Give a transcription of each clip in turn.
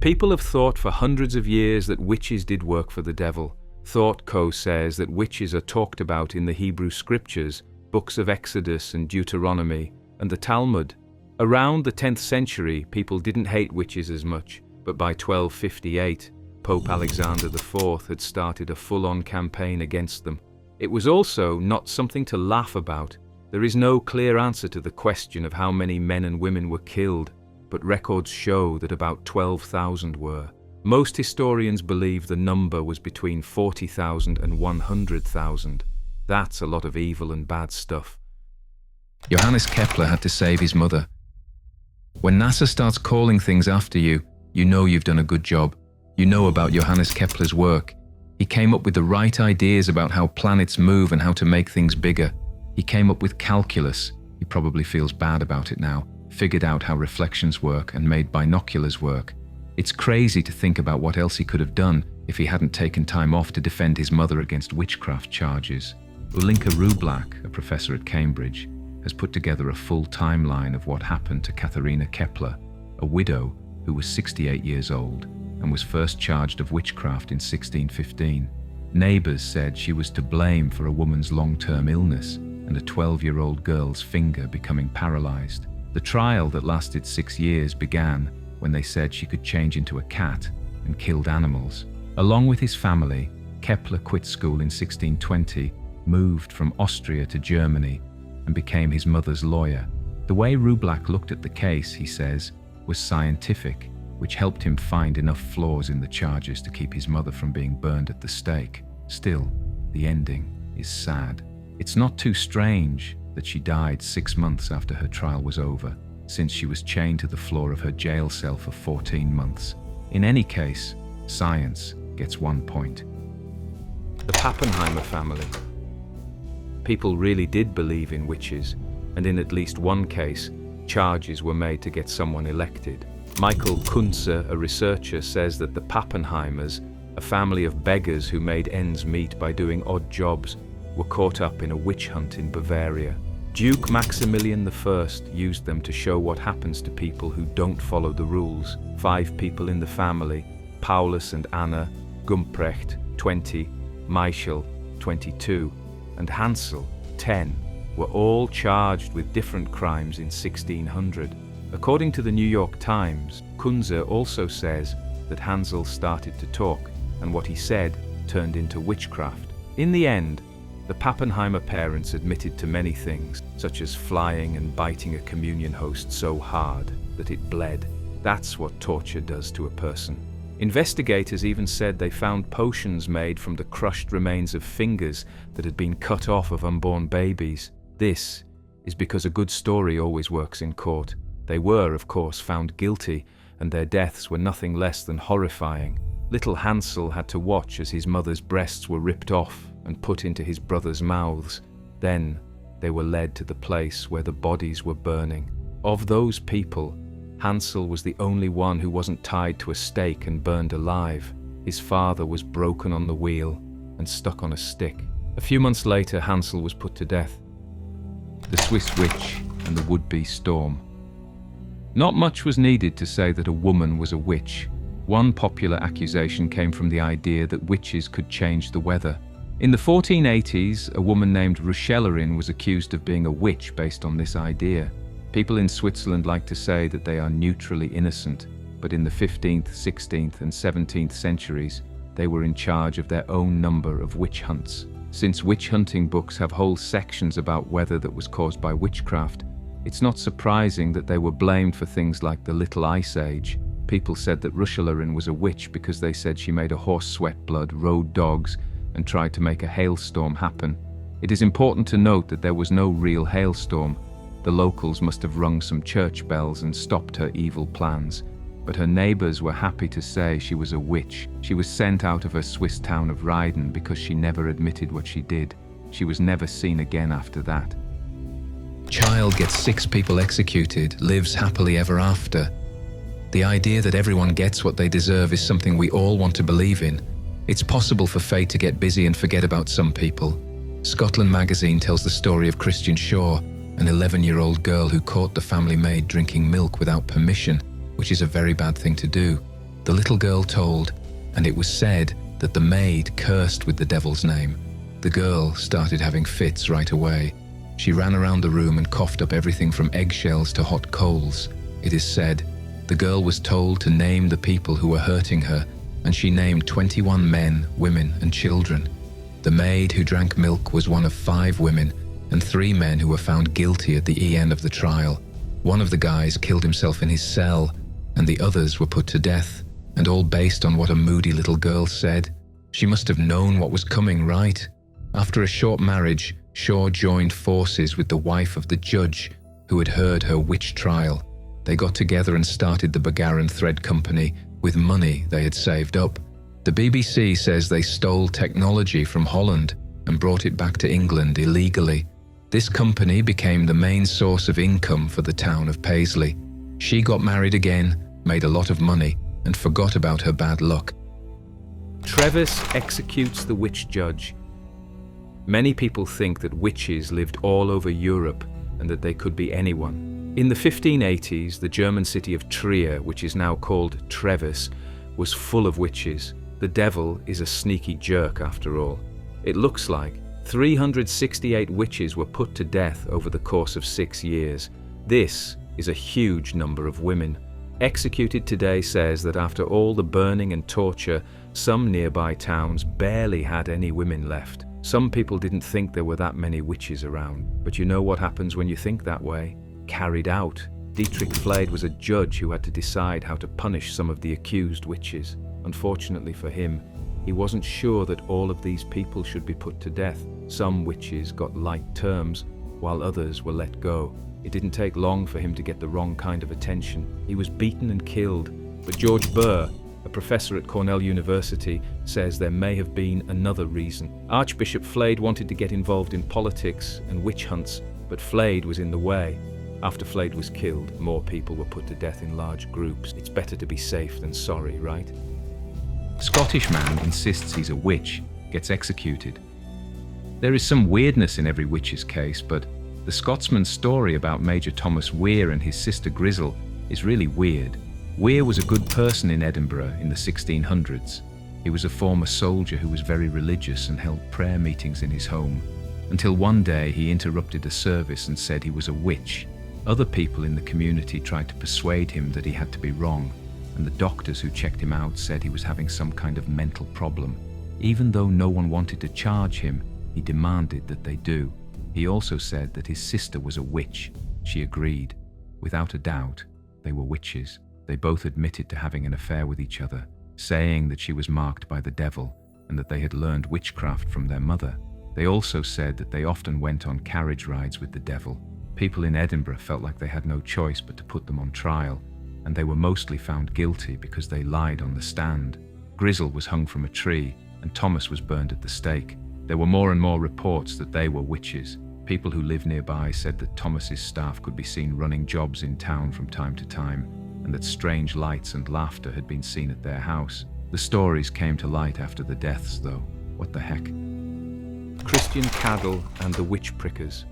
People have thought for hundreds of years that witches did work for the devil. ThoughtCo says that witches are talked about in the Hebrew scriptures, books of Exodus and Deuteronomy, and the Talmud. Around the 10th century, people didn't hate witches as much, but by 1258, Pope Alexander IV had started a full-on campaign against them. It was also not something to laugh about. There is no clear answer to the question of how many men and women were killed, but records show that about 12,000 were. Most historians believe the number was between 40,000 and 100,000. That's a lot of evil and bad stuff. Johannes Kepler had to save his mother. When NASA starts calling things after you, you know you've done a good job. You know about Johannes Kepler's work. He came up with the right ideas about how planets move and how to make things bigger. He came up with calculus. He probably feels bad about it now. Figured out how reflections work and made binoculars work. It's crazy to think about what else he could have done if he hadn't taken time off to defend his mother against witchcraft charges. Ulinka Rublak, a professor at Cambridge, has put together a full timeline of what happened to Katherina Kepler, a widow who was 68 years old and was first charged of witchcraft in 1615. Neighbors said she was to blame for a woman's long-term illness and a 12-year-old girl's finger becoming paralyzed. The trial that lasted 6 years began when they said she could change into a cat and killed animals. Along with his family, Kepler quit school in 1620, moved from Austria to Germany, and became his mother's lawyer. The way Rublak looked at the case, he says, was scientific, which helped him find enough flaws in the charges to keep his mother from being burned at the stake. Still, the ending is sad. It's not too strange that she died 6 months after her trial was over, since she was chained to the floor of her jail cell for 14 months. In any case, science gets 1 point. The Papenheimer family. People really did believe in witches, and in at least one case, charges were made to get someone elected. Michael Kunze, a researcher, says that the Papenheimers, a family of beggars who made ends meet by doing odd jobs, were caught up in a witch hunt in Bavaria. Duke Maximilian I used them to show what happens to people who don't follow the rules. 5 people in the family, Paulus and Anna, Gumprecht, 20, Michael, 22, and Hansel, 10, were all charged with different crimes in 1600. According to the New York Times, Kunze also says that Hansel started to talk, and what he said turned into witchcraft. In the end, the Papenheimer parents admitted to many things, such as flying and biting a communion host so hard that it bled. That's what torture does to a person. Investigators even said they found potions made from the crushed remains of fingers that had been cut off of unborn babies. This is because a good story always works in court. They were, of course, found guilty, and their deaths were nothing less than horrifying. Little Hansel had to watch as his mother's breasts were ripped off and put into his brothers' mouths. Then they were led to the place where the bodies were burning. Of those people, Hansel was the only one who wasn't tied to a stake and burned alive. His father was broken on the wheel and stuck on a stick. A few months later, Hansel was put to death. The Swiss witch and the would-be storm. Not much was needed to say that a woman was a witch. One popular accusation came from the idea that witches could change the weather. In the 1480s, a woman named Ruchellerin was accused of being a witch based on this idea. People in Switzerland like to say that they are neutrally innocent, but in the 15th, 16th, and 17th centuries, they were in charge of their own number of witch hunts. Since witch hunting books have whole sections about weather that was caused by witchcraft, it's not surprising that they were blamed for things like the Little Ice Age. People said that Ruchellerin was a witch because they said she made a horse sweat blood, rode dogs, and tried to make a hailstorm happen. It is important to note that there was no real hailstorm. The locals must have rung some church bells and stopped her evil plans. But her neighbors were happy to say she was a witch. She was sent out of her Swiss town of Ryden because she never admitted what she did. She was never seen again after that. Child gets 6 people executed, lives happily ever after. The idea that everyone gets what they deserve is something we all want to believe in. It's possible for fate to get busy and forget about some people. Scotland magazine tells the story of Christian Shaw, an 11-year-old girl who caught the family maid drinking milk without permission, which is a very bad thing to do. The little girl told, and it was said that the maid cursed with the devil's name. The girl started having fits right away. She ran around the room and coughed up everything from eggshells to hot coals. It is said the girl was told to name the people who were hurting her, and she named 21 men, women, and children. The maid who drank milk was one of 5 women and 3 men who were found guilty at the end of the trial. One of the guys killed himself in his cell, and the others were put to death, and all based on what a moody little girl said. She must have known what was coming, right? After a short marriage, Shaw joined forces with the wife of the judge who had heard her witch trial. They got together and started the Bagarran Thread Company with money they had saved up. The BBC says they stole technology from Holland and brought it back to England illegally. This company became the main source of income for the town of Paisley. She got married again, made a lot of money, and forgot about her bad luck. Trevis executes the witch judge. Many people think that witches lived all over Europe and that they could be anyone. In the 1580s, the German city of Trier, which is now called Trevis, was full of witches. The devil is a sneaky jerk after all. It looks like 368 witches were put to death over the course of 6 years. This is a huge number of women. Executed Today says that after all the burning and torture, some nearby towns barely had any women left. Some people didn't think there were that many witches around. But you know what happens when you think that way? Carried out. Dietrich Flade was a judge who had to decide how to punish some of the accused witches. Unfortunately for him, he wasn't sure that all of these people should be put to death. Some witches got light terms, while others were let go. It didn't take long for him to get the wrong kind of attention. He was beaten and killed. But George Burr, a professor at Cornell University, says there may have been another reason. Archbishop Flade wanted to get involved in politics and witch hunts, but Flade was in the way. After Flade was killed, more people were put to death in large groups. It's better to be safe than sorry, right? Scottish man insists he's a witch, gets executed. There is some weirdness in every witch's case, but the Scotsman's story about Major Thomas Weir and his sister Grizzle is really weird. Weir was a good person in Edinburgh in the 1600s. He was a former soldier who was very religious and held prayer meetings in his home, until one day he interrupted a service and said he was a witch. Other people in the community tried to persuade him that he had to be wrong, and the doctors who checked him out said he was having some kind of mental problem. Even though no one wanted to charge him, he demanded that they do. He also said that his sister was a witch. She agreed. Without a doubt, they were witches. They both admitted to having an affair with each other, saying that she was marked by the devil and that they had learned witchcraft from their mother. They also said that they often went on carriage rides with the devil. People in Edinburgh felt like they had no choice but to put them on trial, and they were mostly found guilty because they lied on the stand. Grizzle was hung from a tree, and Thomas was burned at the stake. There were more and more reports that they were witches. People who lived nearby said that Thomas's staff could be seen running jobs in town from time to time, and that strange lights and laughter had been seen at their house. The stories came to light after the deaths, though. What the heck? Christian Cadell and the witch prickers.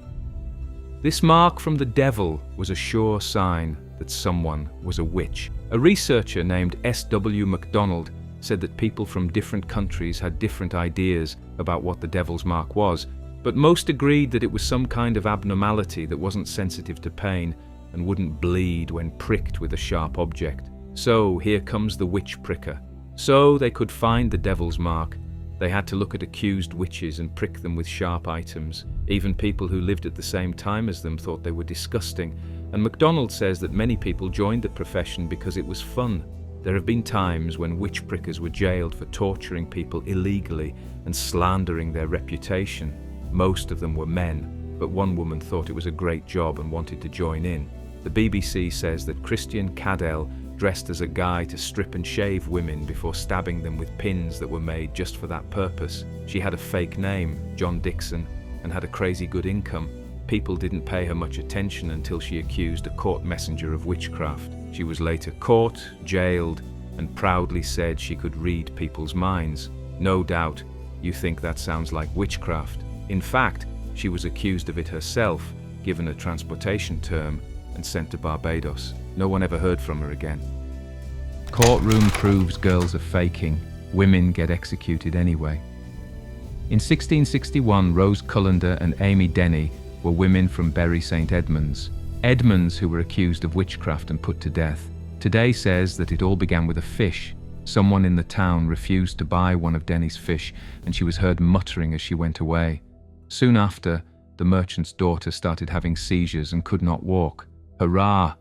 This mark from the devil was a sure sign that someone was a witch. A researcher named S.W. MacDonald said that people from different countries had different ideas about what the devil's mark was, but most agreed that it was some kind of abnormality that wasn't sensitive to pain and wouldn't bleed when pricked with a sharp object. So here comes the witch pricker. So they could find the devil's mark, they had to look at accused witches and prick them with sharp items. Even people who lived at the same time as them thought they were disgusting, and MacDonald says that many people joined the profession because it was fun. There have been times when witch prickers were jailed for torturing people illegally and slandering their reputation. Most of them were men, but one woman thought it was a great job and wanted to join in. The BBC says that Christian Cadell dressed as a guy to strip and shave women before stabbing them with pins that were made just for that purpose. She had a fake name, John Dixon, and had a crazy good income. People didn't pay her much attention until she accused a court messenger of witchcraft. She was later caught, jailed, and proudly said she could read people's minds. No doubt, you think that sounds like witchcraft. In fact, she was accused of it herself, given a transportation term, and sent to Barbados. No one ever heard from her again. Courtroom proves girls are faking. Women get executed anyway. In 1661, Rose Cullender and Amy Denny were women from Bury St. Edmunds. Edmunds, who were accused of witchcraft and put to death. Today says that it all began with a fish. Someone in the town refused to buy one of Denny's fish, and she was heard muttering as she went away. Soon after, the merchant's daughter started having seizures and could not walk. Hurrah!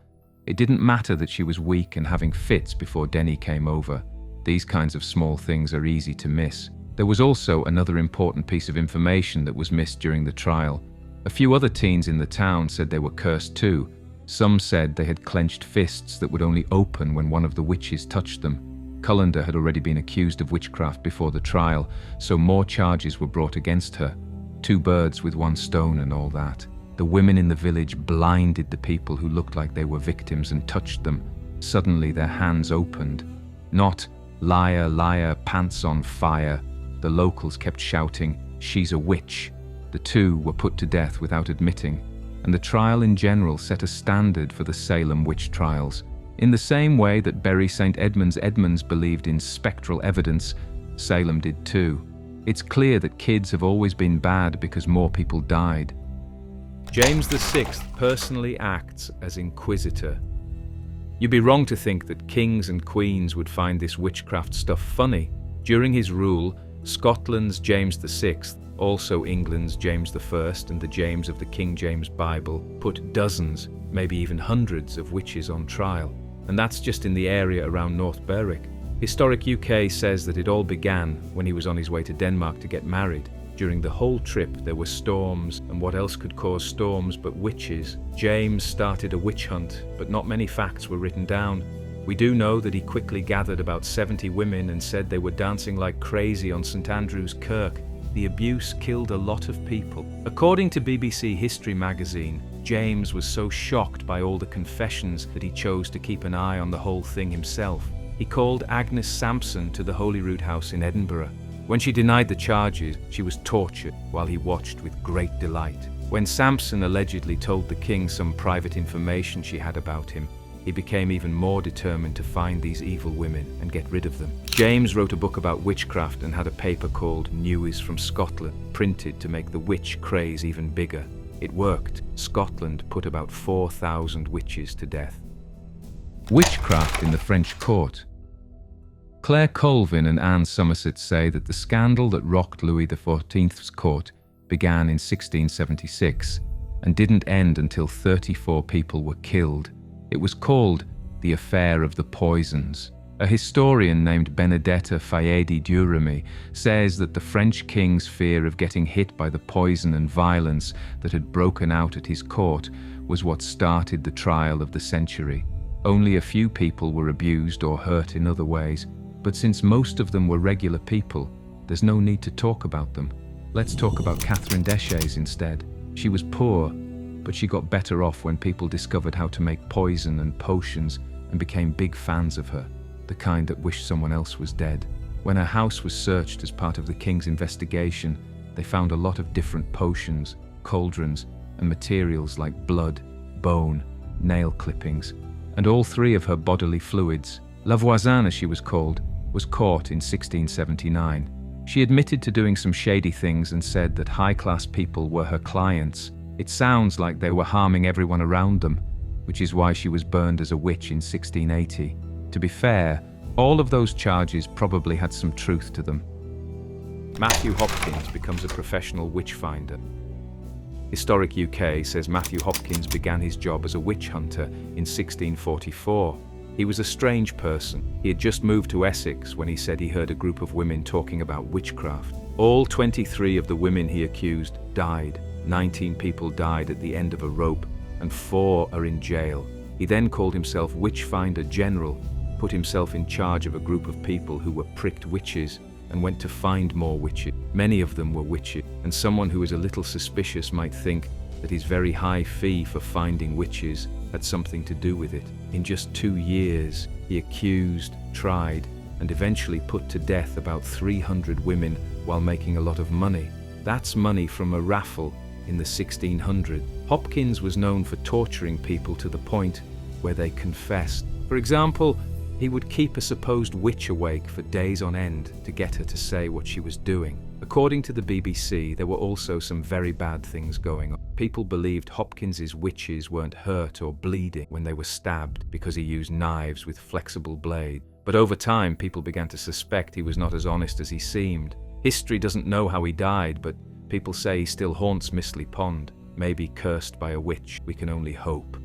It didn't matter that she was weak and having fits before Denny came over. These kinds of small things are easy to miss. There was also another important piece of information that was missed during the trial. A few other teens in the town said they were cursed too. Some said they had clenched fists that would only open when one of the witches touched them. Cullender had already been accused of witchcraft before the trial, so more charges were brought against her. 2 birds with 1 stone and all that. The women in the village blinded the people who looked like they were victims and touched them. Suddenly their hands opened. Not, "Liar, liar, pants on fire." The locals kept shouting, "She's a witch." The 2 were put to death without admitting, and the trial in general set a standard for the Salem witch trials. In the same way that Bury St. Edmunds believed in spectral evidence, Salem did too. It's clear that kids have always been bad because more people died. James VI personally acts as inquisitor. You'd be wrong to think that kings and queens would find this witchcraft stuff funny. During his rule, Scotland's James VI, also England's James I and the James of the King James Bible, put dozens, maybe even hundreds of witches on trial. And that's just in the area around North Berwick. Historic UK says that it all began when he was on his way to Denmark to get married. During the whole trip there were storms, and what else could cause storms but witches? James started a witch hunt, but not many facts were written down. We do know that he quickly gathered about 70 women and said they were dancing like crazy on St Andrew's Kirk. The abuse killed a lot of people. According to BBC History magazine, James was so shocked by all the confessions that he chose to keep an eye on the whole thing himself. He called Agnes Sampson to the Holyrood House in Edinburgh. When she denied the charges, she was tortured while he watched with great delight. When Sampson allegedly told the king some private information she had about him, he became even more determined to find these evil women and get rid of them. James wrote a book about witchcraft and had a paper called News from Scotland printed to make the witch craze even bigger. It worked. Scotland put about 4,000 witches to death. Witchcraft in the French court. Claire Colvin and Anne Somerset say that the scandal that rocked Louis XIV's court began in 1676 and didn't end until 34 people were killed. It was called the Affair of the Poisons. A historian named Benedetta Faedi-Durami says that the French king's fear of getting hit by the poison and violence that had broken out at his court was what started the trial of the century. Only a few people were abused or hurt in other ways, but since most of them were regular people, there's no need to talk about them. Let's talk about Catherine Deshays instead. She was poor, but she got better off when people discovered how to make poison and potions and became big fans of her, the kind that wished someone else was dead. When her house was searched as part of the king's investigation, they found a lot of different potions, cauldrons, and materials like blood, bone, nail clippings, and all 3 of her bodily fluids. La Voisin, as she was called, was caught in 1679. She admitted to doing some shady things and said that high-class people were her clients. It sounds like they were harming everyone around them, which is why she was burned as a witch in 1680. To be fair, all of those charges probably had some truth to them. Matthew Hopkins becomes a professional witch finder. Historic UK says Matthew Hopkins began his job as a witch hunter in 1644. He was a strange person. He had just moved to Essex when he said he heard a group of women talking about witchcraft. All 23 of the women he accused died. 19 people died at the end of a rope, and 4 are in jail. He then called himself Witchfinder General, put himself in charge of a group of people who were pricked witches, and went to find more witches. Many of them were witches, and someone who is a little suspicious might think that his very high fee for finding witches had something to do with it. In just 2 years, he accused, tried, and eventually put to death about 300 women while making a lot of money. That's money from a raffle in the 1600s. Hopkins was known for torturing people to the point where they confessed. For example, He would keep a supposed witch awake for days on end to get her to say what she was doing. According to the BBC, there were also some very bad things going on. People believed Hopkins's witches weren't hurt or bleeding when they were stabbed because he used knives with flexible blades. But over time, people began to suspect he was not as honest as he seemed. History doesn't know how he died, but people say he still haunts Mistley Pond, maybe cursed by a witch. We can only hope.